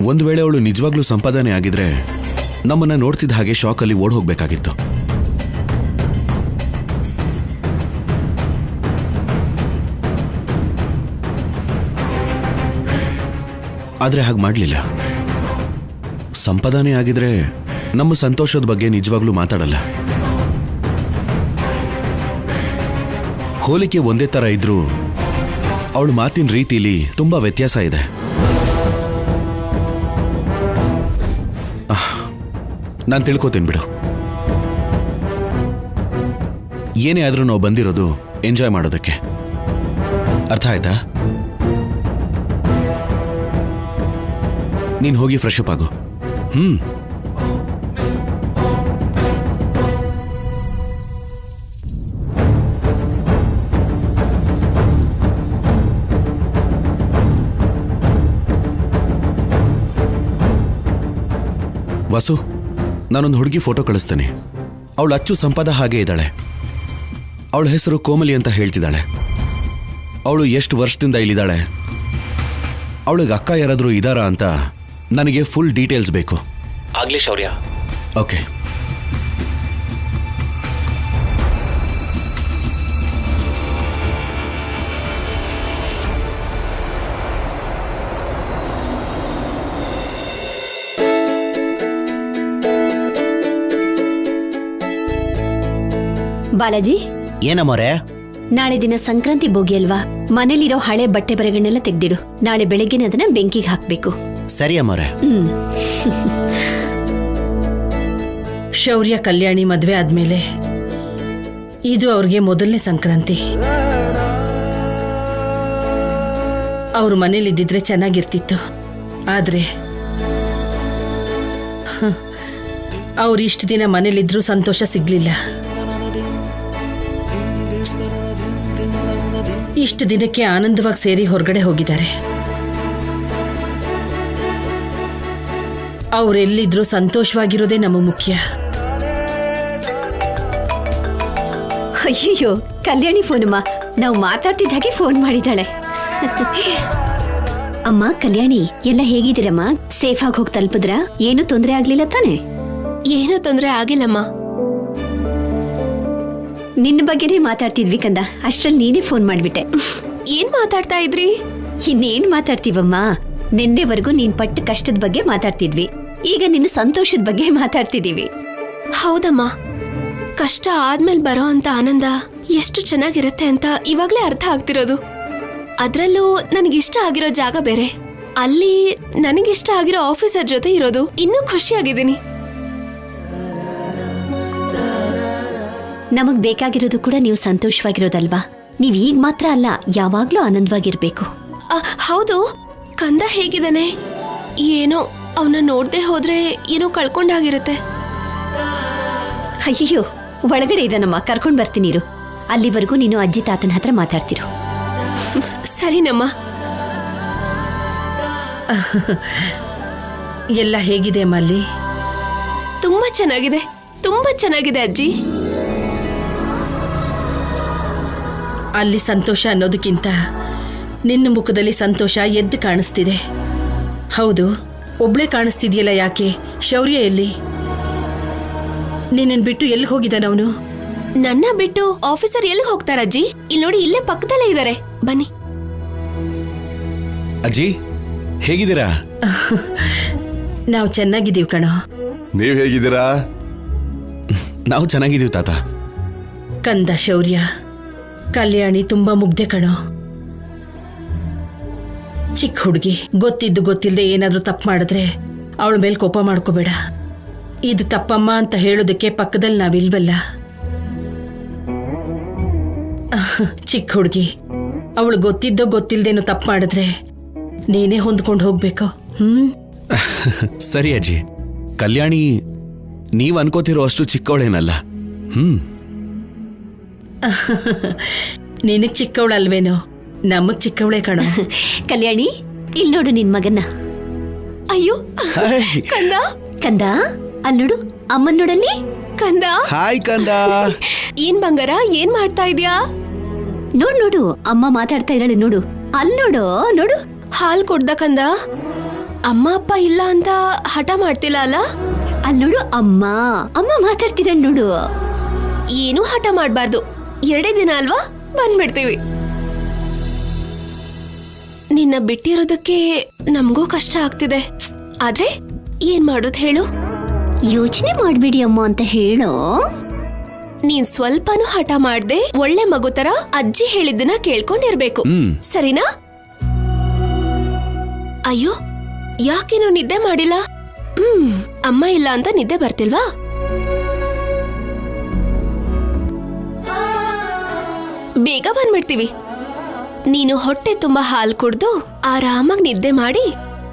ಒಂದು ವೇಳೆ ಅವಳು ನಿಜವಾಗ್ಲೂ ಸಂಪಾದನೆ ಆಗಿದ್ರೆ ನಮ್ಮನ್ನ ನೋಡ್ತಿದ್ದ ಹಾಗೆ ಶಾಕಲ್ಲಿ ಓಡ್ ಹೋಗ್ಬೇಕಾಗಿತ್ತು. ಆದ್ರೆ ಹಾಗೆ ಮಾಡಲಿಲ್ಲ. ಸಂಪಾದನೆ ಆಗಿದ್ರೆ ನಮ್ಮ ಸಂತೋಷದ ಬಗ್ಗೆ ನಿಜವಾಗ್ಲೂ ಮಾತಾಡಲ್ಲ. ಹೋಲಿಕೆ ಒಂದೇ ತರ ಇದ್ರೂ ಅವಳು ಮಾತಿನ ರೀತಿಲಿ ತುಂಬಾ ವ್ಯತ್ಯಾಸ ಇದೆ. ನಾನು ತಿಳ್ಕೊತೀನಿ ಬಿಡು. ಏನೇ ಆದ್ರೂ ನಾವು ಬಂದಿರೋದು ಎಂಜಾಯ್ ಮಾಡೋದಕ್ಕೆ. ಅರ್ಥ ಆಯ್ತಾ? ನೀನ್ ಹೋಗಿ ಫ್ರೆಶ್ ಅಪ್ ಆಗು. ವಾಸು, ನಾನೊಂದು ಹುಡುಗಿ ಫೋಟೋ ಕಳಿಸ್ತೇನೆ. ಅವಳು ಅಚ್ಚು ಸಂಪಾದ ಹಾಗೆ ಇದ್ದಾಳೆ. ಅವಳ ಹೆಸರು ಕೋಮಲಿ ಅಂತ ಹೇಳ್ತಿದ್ದಾಳೆ. ಅವಳು ಎಷ್ಟು ವರ್ಷದಿಂದ ಇಲ್ಲಿದ್ದಾಳೆ, ಅವಳಿಗೆ ಅಕ್ಕ ಯಾರಾದರೂ ಇದ್ದಾರಾ ಅಂತ ನನಗೆ ಫುಲ್ ಡೀಟೇಲ್ಸ್ ಬೇಕು. ಆಗ್ಲಿ ಶೌರ್ಯ. ಓಕೆ. ಬಾಲಾಜಿ, ಏನಮ್ಮೋರೆ? ನಾಳೆ ದಿನ ಸಂಕ್ರಾಂತಿ ಬೋಗಿ ಅಲ್ವಾ? ಮನೇಲಿರೋ ಹಳೆ ಬಟ್ಟೆ ಬರೆಗಳನ್ನೆಲ್ಲ ತೆಗ್ದಿಡು. ನಾಳೆ ಬೆಳಗ್ಗೆನೆ ಅದನ್ನ ಬೆಂಕಿಗೆ ಹಾಕ್ಬೇಕು. ಸರಿ ಅಮ್ಮೋರೆ. ಶೌರ್ಯ ಕಲ್ಯಾಣಿ ಮದ್ವೆ ಆದ್ಮೇಲೆ ಇದು ಅವ್ರಿಗೆ ಮೊದಲನೇ ಸಂಕ್ರಾಂತಿ. ಅವ್ರು ಮನೇಲಿದ್ದಿದ್ರೆ ಚೆನ್ನಾಗಿರ್ತಿತ್ತು. ಆದ್ರೆ ಅವ್ರು ಇಷ್ಟು ದಿನ ಮನೇಲಿದ್ರೂ ಸಂತೋಷ ಸಿಗ್ಲಿಲ್ಲ. ಇಷ್ಟು ದಿನಕ್ಕೆ ಆನಂದವಾಗಿ ಸೇರಿ ಹೊರಗಡೆ ಹೋಗಿದ್ದಾರೆ. ಅವರೆಲ್ಲಿದ್ರೂ ಸಂತೋಷವಾಗಿರೋದೇ ನಮಗೆ ಮುಖ್ಯ. ಅಯ್ಯೋ, ಕಲ್ಯಾಣಿ ಫೋನಮ್ಮ, ನಾವು ಮಾತಾಡ್ತಿದ್ದ ಹಾಗೆ ಫೋನ್ ಮಾಡಿದ್ದಾಳೆ. ಅಮ್ಮ ಕಲ್ಯಾಣಿ, ಎಲ್ಲ ಹೇಗಿದ್ದೀರಮ್ಮ? ಸೇಫ್ ಆಗಿ ಹೋಗಿ ತಲುಪಿದ್ರಾ? ಏನು ತೊಂದರೆ ಆಗ್ಲಿಲ್ಲ ತಾನೆ? ಏನೂ ತೊಂದರೆ ಆಗಿಲ್ಲಮ್ಮ. ನಿನ್ನ ಬಗ್ಗೆನೇ ಮಾತಾಡ್ತಿದ್ವಿ ಕಂದ, ಅಷ್ಟ್ರಲ್ಲಿ ನೀನೇ ಫೋನ್ ಮಾಡ್ಬಿಟ್ಟೆ. ಏನ್ ಮಾತಾಡ್ತಾ ಇದ್ರಿ? ಇನ್ನೇನ್ ಮಾತಾಡ್ತೀವಮ್ಮ, ನಿನ್ನೆವರೆಗೂ ನೀನ್ ಪಟ್ಟ ಕಷ್ಟದ ಬಗ್ಗೆ ಮಾತಾಡ್ತಿದ್ವಿ. ಈಗ ನಿನ್ನ ಸಂತೋಷದ ಬಗ್ಗೆ ಮಾತಾಡ್ತಿದೀವಿ. ಹೌದಮ್ಮ, ಕಷ್ಟ ಆದ್ಮೇಲೆ ಬರೋ ಅಂತ ಆನಂದ ಎಷ್ಟು ಚೆನ್ನಾಗಿರುತ್ತೆ ಅಂತ ಇವಾಗ್ಲೇ ಅರ್ಥ ಆಗ್ತಿರೋದು. ಅದ್ರಲ್ಲೂ ನನಗಿಷ್ಟ ಆಗಿರೋ ಜಾಗ ಬೇರೆ, ಅಲ್ಲಿ ನನಗಿಷ್ಟ ಆಗಿರೋ ಆಫೀಸರ್ ಜೊತೆ ಇರೋದು ಇನ್ನೂ ಖುಷಿಯಾಗಿದ್ದೀನಿ. ನಮಗ್ ಬೇಕಾಗಿರೋದು ಕೂಡ ನೀವು ಸಂತೋಷವಾಗಿರೋದಲ್ವಾ? ನೀವ್ ಈಗ ಮಾತ್ರ ಅಲ್ಲ, ಯಾವಾಗ್ಲೂ ಆನಂದವಾಗಿರ್ಬೇಕು. ಹೌದು. ಕಂದ ಹೇಗಿದ್ದಾನೆ? ಏನೋ ಅವನ ನೋಡ್ದೆ ಹೋದ್ರೆ ಏನೋ ಕಳ್ಕೊಂಡಾಗಿರುತ್ತೆ. ಅಯ್ಯೋ, ಒಳಗಡೆ ಇದನ್ನಮ್ಮ, ಕರ್ಕೊಂಡ್ ಬರ್ತೀನಿ ಇರು. ಅಲ್ಲಿವರೆಗೂ ನೀನು ಅಜ್ಜಿ ತಾತನ ಹತ್ರ ಮಾತಾಡ್ತಿರು. ಸರಿನಮ್ಮ. ಎಲ್ಲ ಹೇಗಿದೆ ಮಲ್ಲಿ? ತುಂಬಾ ಚೆನ್ನಾಗಿದೆ, ತುಂಬಾ ಚೆನ್ನಾಗಿದೆ ಅಜ್ಜಿ. ಅಲ್ಲಿ ಸಂತೋಷ ಅನ್ನೋದಕ್ಕಿಂತ ನಿನ್ನ ಮುಖದಲ್ಲಿ ಸಂತೋಷ ಎದ್ದು ಕಾಣಿಸ್ತಿದೆ. ಹೌದು, ಒಬ್ಳೇ ಕಾಣಿಸ್ತಿದ್ಯಲ್ಲ, ಯಾಕೆ? ಶೌರ್ಯ ಎಲ್ಲಿ? ನಿನ್ನನ್ ಬಿಟ್ಟು ಎಲ್ಲಿ ಹೋಗಿದ್ದಾನವನು? ನನ್ನ ಬಿಟ್ಟು ಆಫೀಸರ್ ಎಲ್ಲಿ ಹೋಗ್ತಾರಜ್ಜಿ? ಇಲ್ಲಿ ನೋಡಿ, ಇಲ್ಲೇ ಪಕ್ಕದಲ್ಲೇ ಇದ್ದಾರೆ, ಬನ್ನಿ. ಅಜ್ಜಿ, ಹೇಗಿದ್ದೀರಾ? ನಾವು ಚೆನ್ನಾಗಿದ್ದೀವಿ ಕಣೋ. ನೀವ್ ಹೇಗಿದ್ದೀರಾ? ನಾವು ಚೆನ್ನಾಗಿದ್ದೀವಿ ತಾತ. ಕಂದ ಶೌರ್ಯ, ಕಲ್ಯಾಣಿ ತುಂಬಾ ಮುಗ್ಧೆ ಕಣೋ. ಚಿಕ್ಕ ಹುಡುಗಿ, ಗೊತ್ತಿದ್ದು ಗೊತ್ತಿಲ್ಲದೆ ಏನಾದ್ರೂ ತಪ್ಪು ಮಾಡಿದ್ರೆ ಅವಳ ಮೇಲೆ ಕೋಪ ಮಾಡ್ಕೋಬೇಡ. ಇದು ತಪ್ಪಮ್ಮ ಅಂತ ಹೇಳೋದಕ್ಕೆ ಪಕ್ಕದಲ್ಲಿ ನಾವಿಲ್ವಲ್ಲ. ಚಿಕ್ಕ ಹುಡುಗಿ, ಅವಳು ಗೊತ್ತಿದ್ದೋ ಗೊತ್ತಿಲ್ದೇನೋ ತಪ್ಪು ಮಾಡಿದ್ರೆ ನೀನೇ ಹೊಂದ್ಕೊಂಡು ಹೋಗ್ಬೇಕು. ಸರಿ ಅಜ್ಜಿ. ಕಲ್ಯಾಣಿ ನೀವ್ ಅನ್ಕೋತಿರೋ ಅಷ್ಟು ಚಿಕ್ಕವಳೇನಲ್ಲ. ನಿನಗ್ ಚಿಕ್ಕವಳಲ್ವೇನೋ, ನಮಗ್ ಚಿಕ್ಕವಳೇ ಕಣೋ. ಕಲ್ಯಾಣಿ, ಇಲ್ಲಿ ನೋಡು ನಿನ್ ಮಗನ್ನ. ಅಯ್ಯೋ ಕಂದ, ಕಂದ, ಅಲ್ಲಿ ನೋಡು, ಅಮ್ಮನ್ ನೋಡಲ್ಲಿ. ಕಂದ, ಹಾಯ್ ಕಂದ. ಏನ್ ಬಂಗಾರ, ಏನ್ ಮಾಡ್ತಾ ಇದ್ಯಾ? ನೋಡು ನೋಡು, ಅಮ್ಮ ಮಾತಾಡ್ತಾ ಇದ್ದಾಳೆ ನೋಡು. ಅಲ್ಲಿ ನೋಡು, ನೋಡು. ಹಾಲ್ ಕೊಡ್ದ ಕಂದ? ಅಮ್ಮ ಅಪ್ಪ ಇಲ್ಲ ಅಂತ ಹಠ ಮಾಡ್ತಿಲ್ಲ ಅಲ್ಲ? ಅಲ್ಲಿ ನೋಡು, ಅಮ್ಮ ಅಮ್ಮ ಮಾತಾಡ್ತಿರ ನೋಡು. ಏನೂ ಹಠ ಮಾಡ್ಬಾರ್ದು. 2 ದಿನ ಅಲ್ವಾ, ಬಂದ್ಬಿಡ್ತೀವಿ. ನಿನ್ನ ಬಿಟ್ಟಿರೋದಕ್ಕೆ ನಮಗೂ ಕಷ್ಟ ಆಗ್ತಿದೆ. ಆದ್ರೆ ಏನ್ ಮಾಡೋದು ಹೇಳು? ಯೋಚನೆ ಮಾಡ್ಬಿಡಿ ಅಮ್ಮ ಅಂತ ಹೇಳೋ. ನೀನ್ ಸ್ವಲ್ಪನೂ ಹಠ ಮಾಡ್ದೆ ಒಳ್ಳೆ ಮಗು ತರ ಅಜ್ಜಿ ಹೇಳಿದ್ದನ್ನ ಕೇಳ್ಕೊಂಡಿರ್ಬೇಕು, ಸರಿನಾ? ಅಯ್ಯೋ, ಯಾಕೇನು ನಿದ್ದೆ ಮಾಡಿಲ್ಲ? ಅಮ್ಮ ಇಲ್ಲ ಅಂತ ನಿದ್ದೆ ಬರ್ತಿಲ್ವಾ? ಬೇಗ ಬಂದ್ಬಿಡ್ತೀವಿ. ನೀನು ಹೊಟ್ಟೆ ತುಂಬಾ ಹಾಲು ಕುಡ್ದು ಆರಾಮಾಗಿ ನಿದ್ದೆ ಮಾಡಿ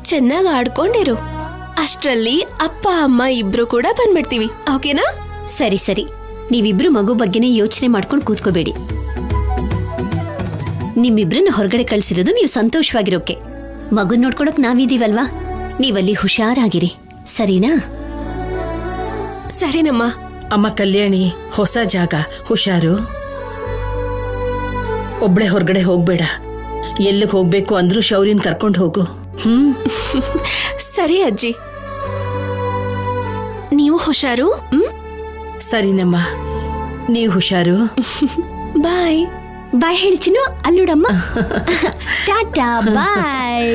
ಚೆನ್ನಾಗಿ ಆಡ್ಕೊಂಡಿರು. ಅಷ್ಟ್ರಲ್ಲಿ ಅಪ್ಪ ಅಮ್ಮ ಇಬ್ರು ಕೂಡ ಬಂದ್ಬಿಡ್ತೀವಿ, ಓಕೆನಾ? ಸರಿ ಸರಿ, ನೀವಿಬ್ರು ಮಗು ಬಗ್ಗೆನೇ ಯೋಚನೆ ಮಾಡ್ಕೊಂಡು ಕೂತ್ಕೋಬೇಡಿ. ನಿಮ್ಮಿಬ್ರನ್ನ ಹೊರಗಡೆ ಕಳ್ಸಿರೋದು ನೀವು ಸಂತೋಷವಾಗಿರೋಕೆ. ಮಗು ನೋಡ್ಕೊಳಕ್ ನಾವಿದೀವಲ್ವಾ, ನೀವಲ್ಲಿ ಹುಷಾರಾಗಿರಿ, ಸರಿನಾ? ಸರಿನಮ್ಮ. ಅಮ್ಮ ಕಲ್ಯಾಣಿ, ಹೊಸ ಜಾಗ, ಹುಷಾರು. ಒಬ್ಳೆ ಹೊರಗಡೆ ಹೋಗ್ಬೇಡ. ಎಲ್ಲಿಗೆ ಹೋಗ್ಬೇಕು ಅಂದ್ರೂ ಶೌರ್ಯನ್ ಕರ್ಕೊಂಡು ಹೋಗು. ಸರಿ ಅಜ್ಜಿ, ನೀವು ಹುಷಾರು. ಸರಿನಮ್ಮ, ನೀವು ಹುಷಾರು. ಬಾಯ್. ಬಾಯ್ ಹೇಳ್ಚಿನು. ಅಲ್ಲೋಡಮ್ಮ. ಟಾಟಾ, ಬಾಯ್.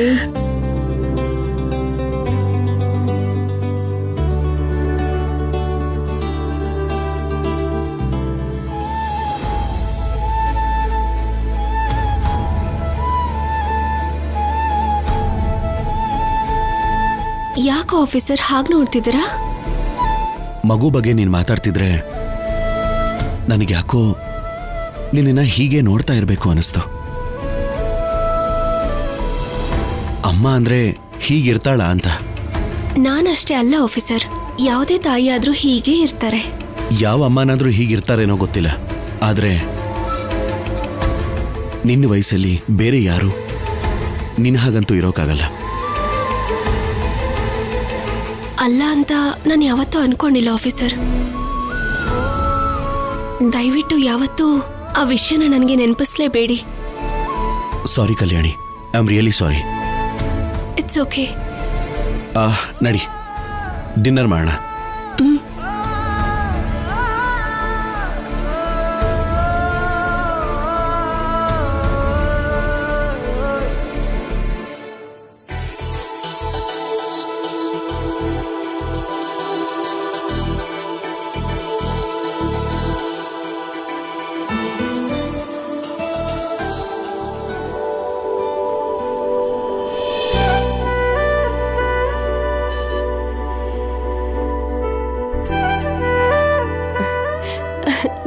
ಯಾಕೆ ಆಫೀಸರ್ ಹಾಗೆ ನೋಡ್ತಿದ್ದೀರಾ? ಮಗು ಬಗ್ಗೆ ನೀನು ಮಾತಾಡ್ತಿದ್ರೆ ನನಗೆ ಯಾಕೋ ನಿನ್ನ ಹೀಗೆ ನೋಡ್ತಾ ಇರಬೇಕು ಅನಿಸ್ತು. ಅಮ್ಮ ಅಂದ್ರೆ ಹೀಗಿರ್ತಾಳ ಅಂತ. ನಾನಷ್ಟೇ ಅಲ್ಲ ಆಫೀಸರ್, ಯಾವುದೇ ತಾಯಿ ಆದ್ರೂ ಹೀಗೆ ಇರ್ತಾರೆ. ಯಾವ ಅಮ್ಮನಾದ್ರೂ ಹೀಗಿರ್ತಾರೇನೋ ಗೊತ್ತಿಲ್ಲ, ಆದ್ರೆ ನಿನ್ನ ವಯಸ್ಸಲ್ಲಿ ಬೇರೆ ಯಾರು ನಿನ್ನ ಹಾಗಂತೂ ಇರೋಕ್ಕಾಗಲ್ಲ. ಅಲ್ಲ ಅಂತ ನಾನು ಯಾವತ್ತೂ ಅನ್ಕೊಂಡಿಲ್ಲ ಆಫೀಸರ್. ದಯವಿಟ್ಟು ಯಾವತ್ತೂ ಆ ವಿಷಯನ ನನಗೆ ನೆನಪಿಸ್ಲೇಬೇಡಿ. Sorry Kalyani, I am really sorry. It's okay. ನಡಿ, ಡಿನ್ನರ್ ಮಾಡೋಣ.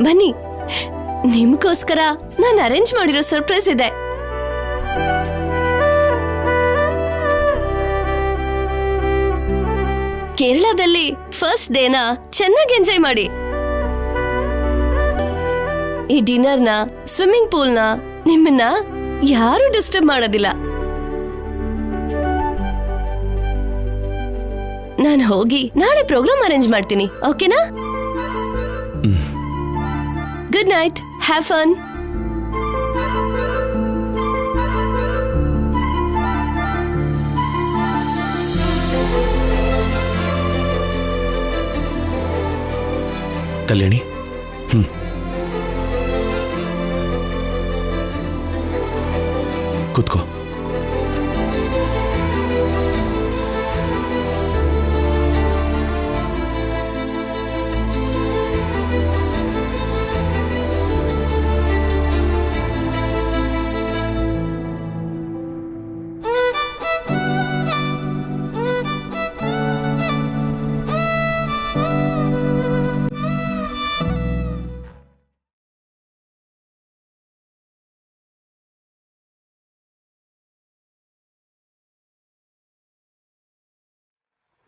ಬನ್ನಿ, ನಿಮ್ಗೋಸ್ಕರ ನಾನು ಅರೇಂಜ್ ಮಾಡಿರೋ ಸರ್ಪ್ರೈಸ್ ಇದೆ. ಕೇರಳದಲ್ಲಿ ಫಸ್ಟ್ ಡೇನ ಚೆನ್ನಾಗಿ ಎಂಜಾಯ್ ಮಾಡಿ. ಈ ಡಿನ್ನರ್ನ, ಸ್ವಿಮ್ಮಿಂಗ್ ಪೂಲ್ನ ನಿಮ್ಮನ್ನ ಯಾರು ಡಿಸ್ಟರ್ಬ್ ಮಾಡೋದಿಲ್ಲ. ನಾನು ಹೋಗಿ ನಾಳೆ ಪ್ರೋಗ್ರಾಮ್ ಅರೇಂಜ್ ಮಾಡ್ತೀನಿ, ಓಕೆನಾ? Good night. Have fun. ಕಲ್ಯಾಣಿ, ಕೂತ್ಕೋ.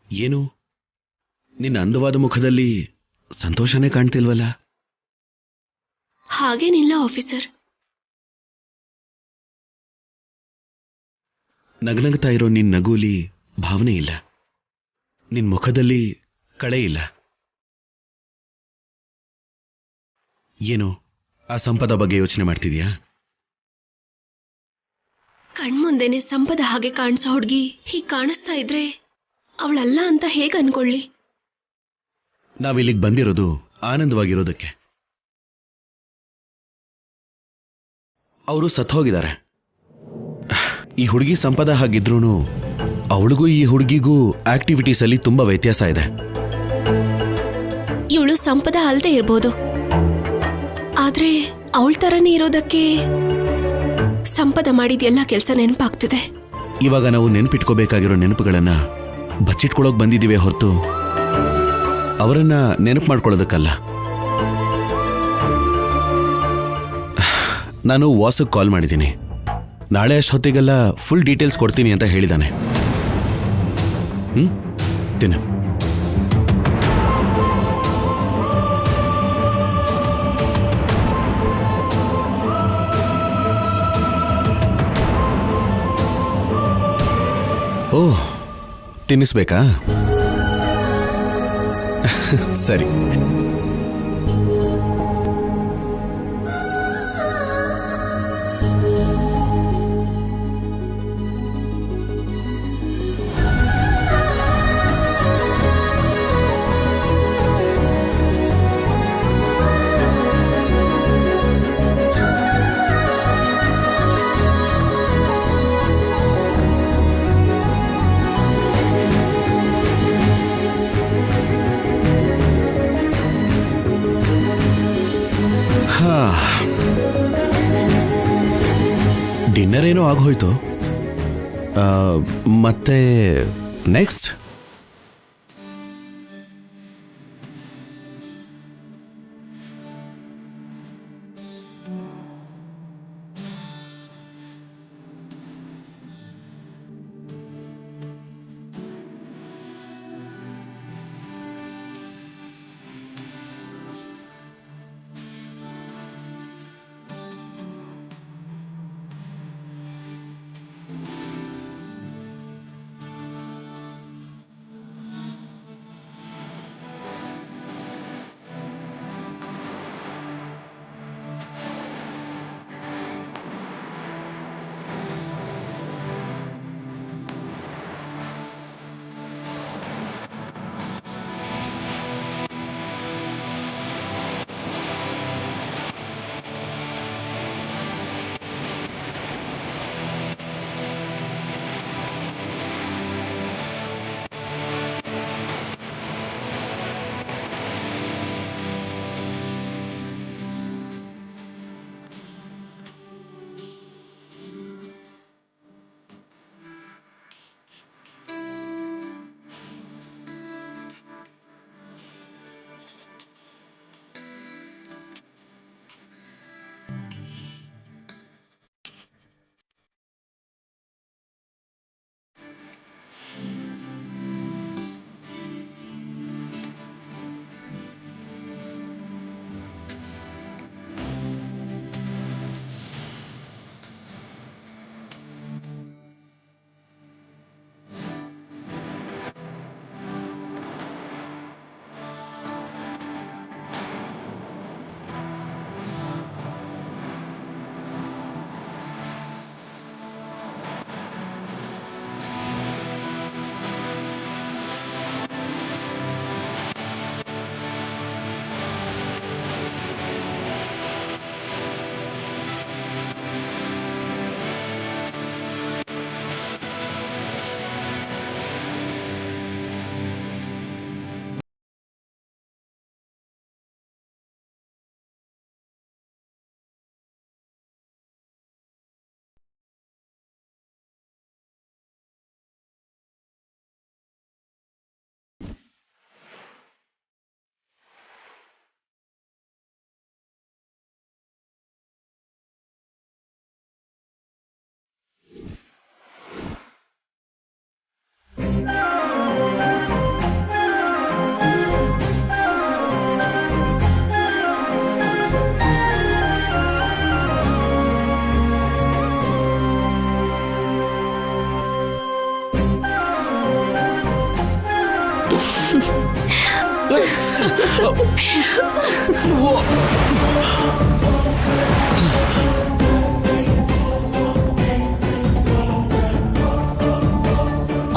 ಏನು, ನಿನ್ನ ಅಂದವಾದ ಮುಖದಲ್ಲಿ ಸಂತೋಷನೇ ಕಾಣ್ತಿಲ್ವಲ್ಲ? ಹಾಗೇನಿಲ್ಲ ಆಫೀಸರ್. ನಗನಗ್ತಾ ಇರೋ ನಿನ್ನ ನಗುಲಿ ಭಾವನೆ ಇಲ್ಲ, ನಿನ್ನ ಮುಖದಲ್ಲಿ ಕಳೆ ಇಲ್ಲ. ಏನು, ಆ ಸಂಪದ ಬಗ್ಗೆ ಯೋಚನೆ ಮಾಡ್ತಿದ್ಯಾ? ಕಣ್ಮುಂದೆನೆ ಸಂಪದ ಹಾಗೆ ಕಾಣಿಸೋ ಹುಡುಗಿ ಹೀಗೆ ಕಾಣಿಸ್ತಾ ಇದ್ರೆ ಅವಳಲ್ಲ ಅಂತ ಹೇಗೆ ಅನ್ಕೊಳ್ಳಿ? ನಾವಿಲ್ಲಿಗೆ ಬಂದಿರೋದು ಆನಂದವಾಗಿರೋದಕ್ಕೆ. ಅವರು ಸತ್ತೋಗಿದ್ದಾರೆ. ಈ ಹುಡುಗಿ ಸಂಪದ ಹಾಗಿದ್ರೂ ಅವಳಿಗೂ ಈ ಹುಡುಗಿಗೂ ಆಕ್ಟಿವಿಟೀಸ್ ಅಲ್ಲಿ ತುಂಬಾ ವ್ಯತ್ಯಾಸ ಇದೆ. ಇವಳು ಸಂಪದ ಅಲ್ದೇ ಇರ್ಬೋದು, ಆದ್ರೆ ಅವಳ ತರನೇ ಇರೋದಕ್ಕೆ ಸಂಪದ ಮಾಡಿದ ಎಲ್ಲ ಕೆಲಸ ನೆನಪಾಗ್ತಿದೆ. ಇವಾಗ ನಾವು ನೆನಪಿಟ್ಕೋಬೇಕಾಗಿರೋ ನೆನಪುಗಳನ್ನ ಬಚ್ಚಿಟ್ಕೊಳ್ಳೋಕೆ ಬಂದಿದ್ದೀವಿ ಹೊರತು ಅವರನ್ನ ನೆನಪು ಮಾಡ್ಕೊಳ್ಳೋದಕ್ಕಲ್ಲ. ನಾನು ವಾಸಕ್ಕೆ ಕಾಲ್ ಮಾಡಿದ್ದೀನಿ. ನಾಳೆ ಅಷ್ಟೊತ್ತಿಗೆಲ್ಲ ಫುಲ್ ಡೀಟೇಲ್ಸ್ ಕೊಡ್ತೀನಿ ಅಂತ ಹೇಳಿದ್ದಾನೆ. ತಿನ್ನು. ಓಹ್, ತಿನ್ನಿಸ್ಬೇಕಾ? ಸರಿ. ಡಿನ್ನರ್ ಏನೋ ಆಗೋಯ್ತು. ಮತ್ತೆ next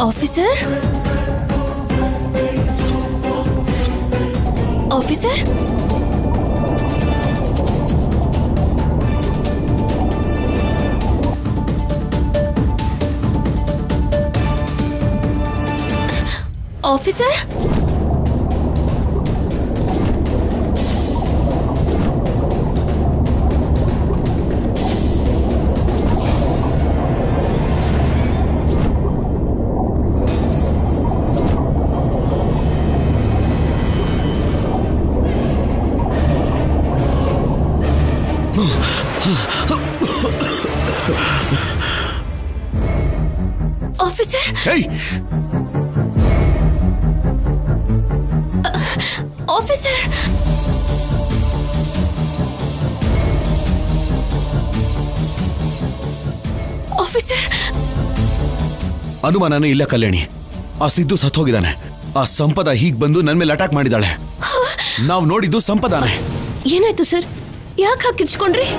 officer officer officer officer hey, officer officer ಅನುಮಾನನೇ ಇಲ್ಲ ಕಲ್ಯಾಣಿ. ಆ ಸಿದ್ದು ಸತ್ತೋಗಿದ್ದಾನೆ. ಆ ಸಂಪದ ಹೀಗ್ ಬಂದು ನನ್ ಮೇಲೆ ಅಟ್ಯಾಕ್ ಮಾಡಿದಾಳೆ. ನಾವು ನೋಡಿದ್ದು ಸಂಪದಾನೆ. ಏನಾಯ್ತು ಸರ್? ಯಾಕೆ ಹಾಕಿರ್ಚ್ಕೊಂಡ್ರಿ?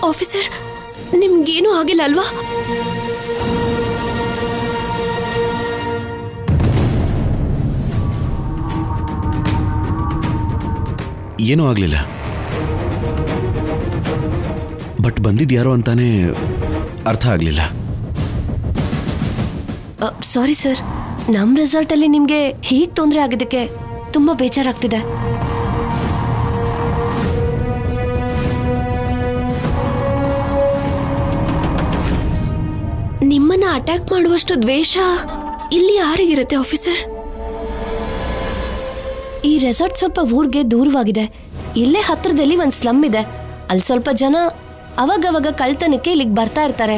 ಆಫೀಸರ್, ನಿಮ್ಗೇನೂ ಆಗಿಲ್ಲ ಅಲ್ವಾ? ಏನೂ ಆಗ್ಲಿಲ್ಲ. ಬಟ್ ಬಂದಿದ್ಯಾರೋ ಅಂತಾನೆ ಅರ್ಥ ಆಗ್ಲಿಲ್ಲ. ಸಾರಿ ಸರ್, ನಮ್ಮ ರೆಸಾರ್ಟಲ್ಲಿ ನಿಮಗೆ ಹೀಗೆ ತೊಂದರೆ ಆಗಿದ್ದಕ್ಕೆ ತುಂಬಾ ಬೇಜಾರಾಗ್ತಿದೆ. ನಿಮ್ಮನ್ನ ಅಟ್ಯಾಕ್ ಮಾಡುವಷ್ಟು ದ್ವೇಷ ಇಲ್ಲಿ ಯಾರಿಗಿರುತ್ತೆ ಆಫೀಸರ್? ಈ ರೆಸಾರ್ಟ್ ಸ್ವಲ್ಪ ಊರಿಗೆ ದೂರವಾಗಿದೆ. ಇಲ್ಲೇ ಹತ್ರದಲ್ಲಿ ಒಂದು ಸ್ಲಮ್ ಇದೆ. ಅಲ್ಲಿ ಸ್ವಲ್ಪ ಜನ ಅವಾಗವಾಗ ಕಳ್ತನಕ್ಕೆ ಇಲ್ಲಿಗೆ ಬರ್ತಾ ಇರ್ತಾರೆ.